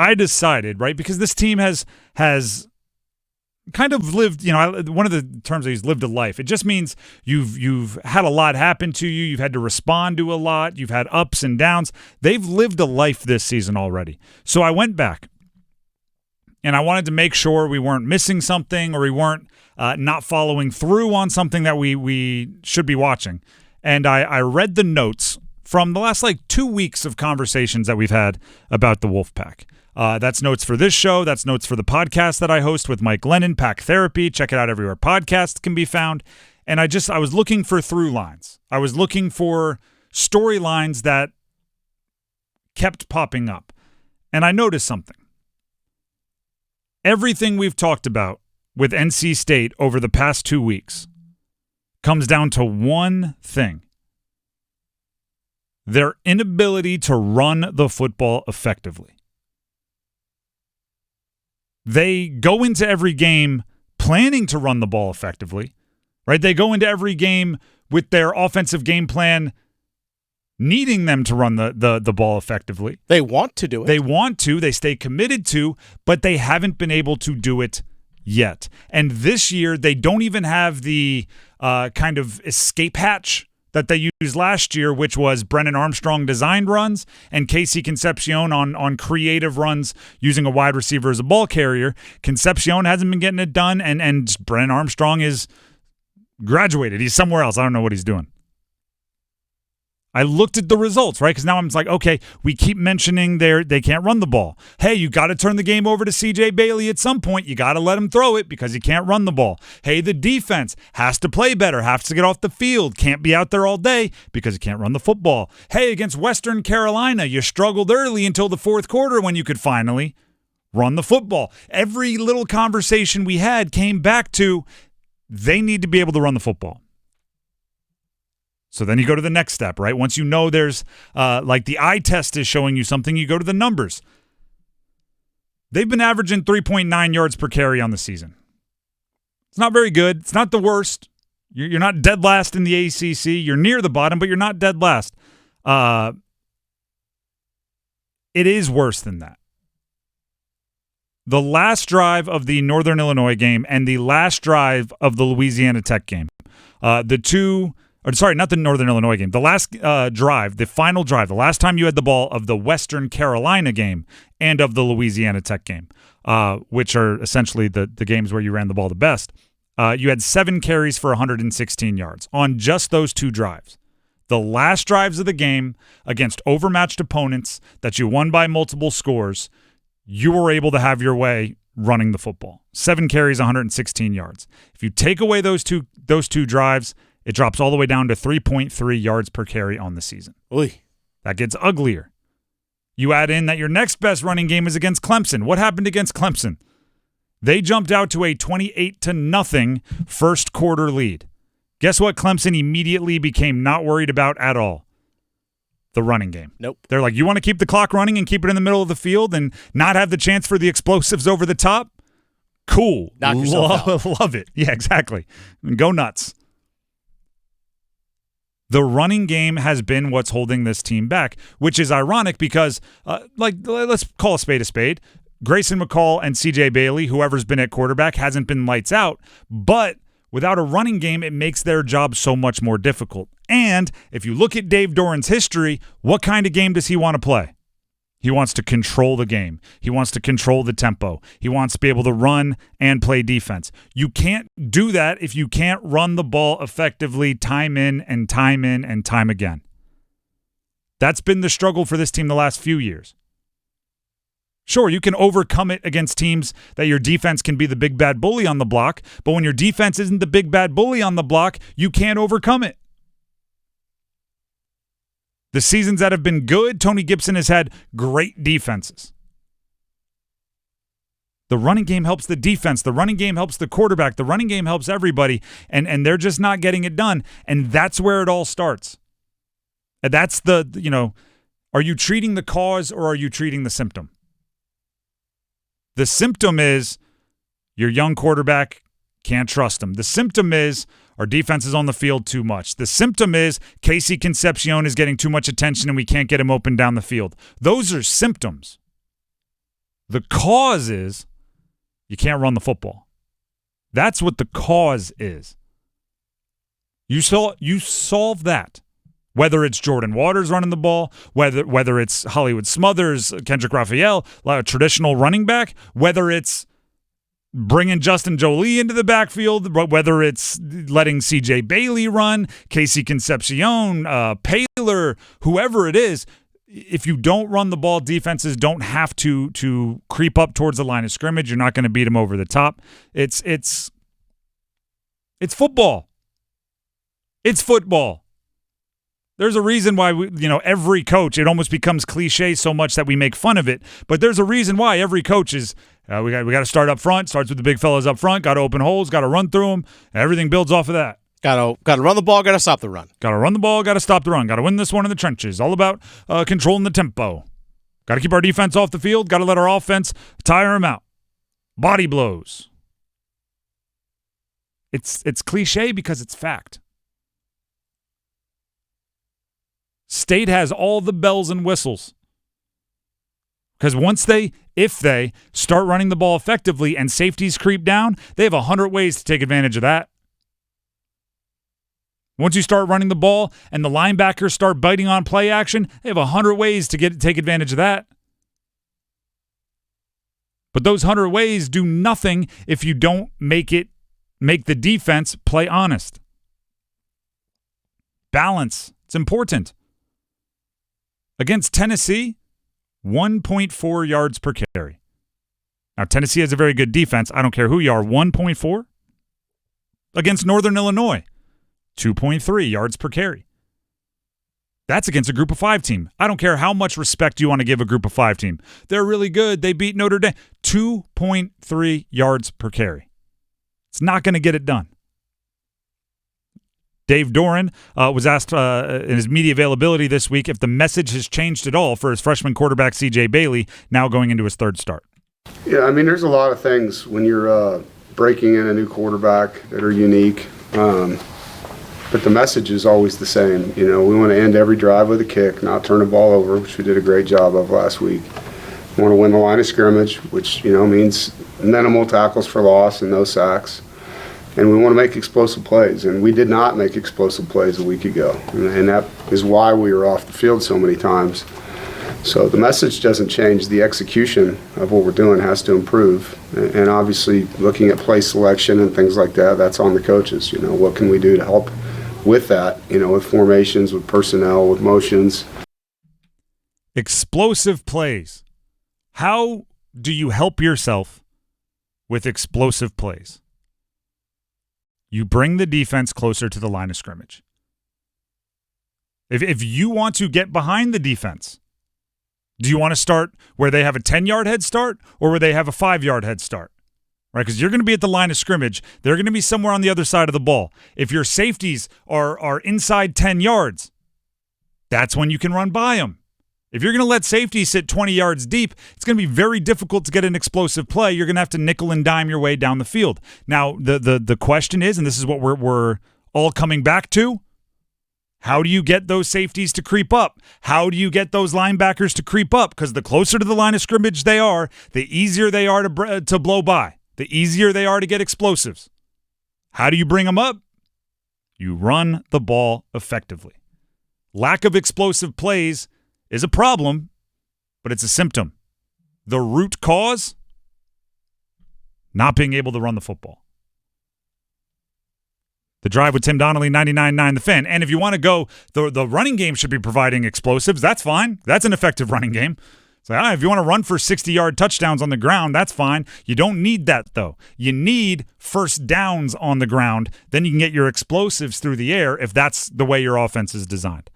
I decided, right, because this team has kind of lived, one of the terms I use, lived a life. It just means you've had a lot happen to you. You've had to respond to a lot. You've had ups and downs. They've lived a life this season already. So I went back, and I wanted to make sure we weren't missing something or we weren't not following through on something that we should be watching. And I read the notes from the last 2 weeks of conversations that we've had about the Wolfpack. That's notes for this show. That's notes for the podcast that I host with Mike Lennon, Pack Therapy. Check it out everywhere podcasts can be found. And I was looking for through lines. I was looking for storylines that kept popping up. And I noticed something. Everything we've talked about with NC State over the past 2 weeks comes down to one thing: their inability to run the football effectively. They go into every game planning to run the ball effectively, right? They go into every game with their offensive game plan needing them to run the ball effectively. They want to do it. They want to. They stay committed to, but they haven't been able to do it yet. And this year, they don't even have the kind of escape hatch that they used last year, which was Brennan Armstrong designed runs and Casey Concepcion on creative runs using a wide receiver as a ball carrier. Concepcion hasn't been getting it done, and Brennan Armstrong is graduated. He's somewhere else. I don't know what he's doing. I looked at the results, right? Because now I'm just like, okay, we keep mentioning they can't run the ball. Hey, you got to turn the game over to C.J. Bailey at some point. You got to let him throw it because he can't run the ball. Hey, the defense has to play better, has to get off the field, can't be out there all day because he can't run the football. Hey, against Western Carolina, you struggled early until the fourth quarter when you could finally run the football. Every little conversation we had came back to they need to be able to run the football. So then you go to the next step, right? Once you know there's, the eye test is showing you something, you go to the numbers. They've been averaging 3.9 yards per carry on the season. It's not very good. It's not the worst. You're not dead last in the ACC. You're near the bottom, but you're not dead last. It is worse than that. The last drive of the Northern Illinois game and the last drive of the Louisiana Tech game, not the Northern Illinois game. The last drive, the final drive, the last time you had the ball of the Western Carolina game and of the Louisiana Tech game, which are essentially the games where you ran the ball the best, you had 7 carries for 116 yards on just those 2 drives. The last drives of the game against overmatched opponents that you won by multiple scores, you were able to have your way running the football. 7 carries, 116 yards. If you take away those two drives, it drops all the way down to 3.3 yards per carry on the season. Oy. That gets uglier. You add in that your next best running game is against Clemson. What happened against Clemson? They jumped out to a 28-0 first quarter lead. Guess what Clemson immediately became not worried about at all? The running game. Nope. They're like, you want to keep the clock running and keep it in the middle of the field and not have the chance for the explosives over the top? Cool. Knock yourself out. Love it. Yeah, exactly. Go nuts. The running game has been what's holding this team back, which is ironic because, let's call a spade. Grayson McCall and C.J. Bailey, whoever's been at quarterback, hasn't been lights out. But without a running game, it makes their job so much more difficult. And if you look at Dave Doeren's history, what kind of game does he want to play? He wants to control the game. He wants to control the tempo. He wants to be able to run and play defense. You can't do that if you can't run the ball effectively time in and time again. That's been the struggle for this team the last few years. Sure, you can overcome it against teams that your defense can be the big bad bully on the block, but when your defense isn't the big bad bully on the block, you can't overcome it. The seasons that have been good, Tony Gibson has had great defenses. The running game helps the defense. The running game helps the quarterback. The running game helps everybody, and they're just not getting it done. And that's where it all starts. And that's are you treating the cause or are you treating the symptom? The symptom is your young quarterback, can't trust him. The symptom is our defense is on the field too much. The symptom is Casey Concepcion is getting too much attention and we can't get him open down the field. Those are symptoms. The cause is you can't run the football. That's what the cause is. You solve that. Whether it's Jordan Waters running the ball, whether it's Hollywood Smothers, Kendrick Raphael, a traditional running back, whether it's bringing Justin Jolie into the backfield, whether it's letting C.J. Bailey run, Casey Concepcion, Paylor, whoever it is, if you don't run the ball, defenses don't have to creep up towards the line of scrimmage. You're not going to beat them over the top. It's football. It's football. There's a reason why every coach, it almost becomes cliche so much that we make fun of it. But there's a reason why every coach is we got to start up front. Starts with the big fellas up front. Got to open holes. Got to run through them. Everything builds off of that. Got to run the ball. Got to stop the run. Got to run the ball. Got to stop the run. Got to win this one in the trenches. All about controlling the tempo. Got to keep our defense off the field. Got to let our offense tire them out. Body blows. It's cliche because it's fact. State has all the bells and whistles. Because if they start running the ball effectively and safeties creep down, they have 100 ways to take advantage of that. Once you start running the ball and the linebackers start biting on play action, they have 100 ways to take advantage of that. But those 100 ways do nothing if you don't make the defense play honest. Balance. It's important. Against Tennessee, 1.4 yards per carry. Now, Tennessee has a very good defense. I don't care who you are. 1.4. Against Northern Illinois, 2.3 yards per carry. That's against a group of 5 team. I don't care how much respect you want to give a group of 5 team. They're really good. They beat Notre Dame. 2.3 yards per carry. It's not going to get it done. Dave Doeren was asked in his media availability this week if the message has changed at all for his freshman quarterback, C.J. Bailey, now going into his third start. Yeah, I mean, there's a lot of things when you're breaking in a new quarterback that are unique, but the message is always the same. We want to end every drive with a kick, not turn the ball over, which we did a great job of last week. We want to win the line of scrimmage, which means minimal tackles for loss and no sacks. And we want to make explosive plays, and we did not make explosive plays a week ago, and that is why we were off the field so many times. So the message doesn't change. The execution of what we're doing has to improve, and obviously looking at play selection and things like that, that's on the coaches. What can we do to help with that, with formations, with personnel, with motions. Explosive plays. How do you help yourself with explosive plays? You bring the defense closer to the line of scrimmage. If you want to get behind the defense, do you want to start where they have a 10-yard head start or where they have a 5-yard head start? Right, because you're going to be at the line of scrimmage. They're going to be somewhere on the other side of the ball. If your safeties are inside 10 yards, that's when you can run by them. If you're going to let safety sit 20 yards deep, it's going to be very difficult to get an explosive play. You're going to have to nickel and dime your way down the field. Now, the question is, and this is what we're all coming back to, how do you get those safeties to creep up? How do you get those linebackers to creep up? Because the closer to the line of scrimmage they are, the easier they are to blow by. The easier they are to get explosives. How do you bring them up? You run the ball effectively. Lack of explosive plays is a problem, but it's a symptom. The root cause, not being able to run the football. The Drive with Tim Donnelly, 99.9 The Fan. And if you want to go, the running game should be providing explosives. That's fine. That's an effective running game. So if you want to run for 60-yard touchdowns on the ground, that's fine. You don't need that, though. You need first downs on the ground. Then you can get your explosives through the air if that's the way your offense is designed.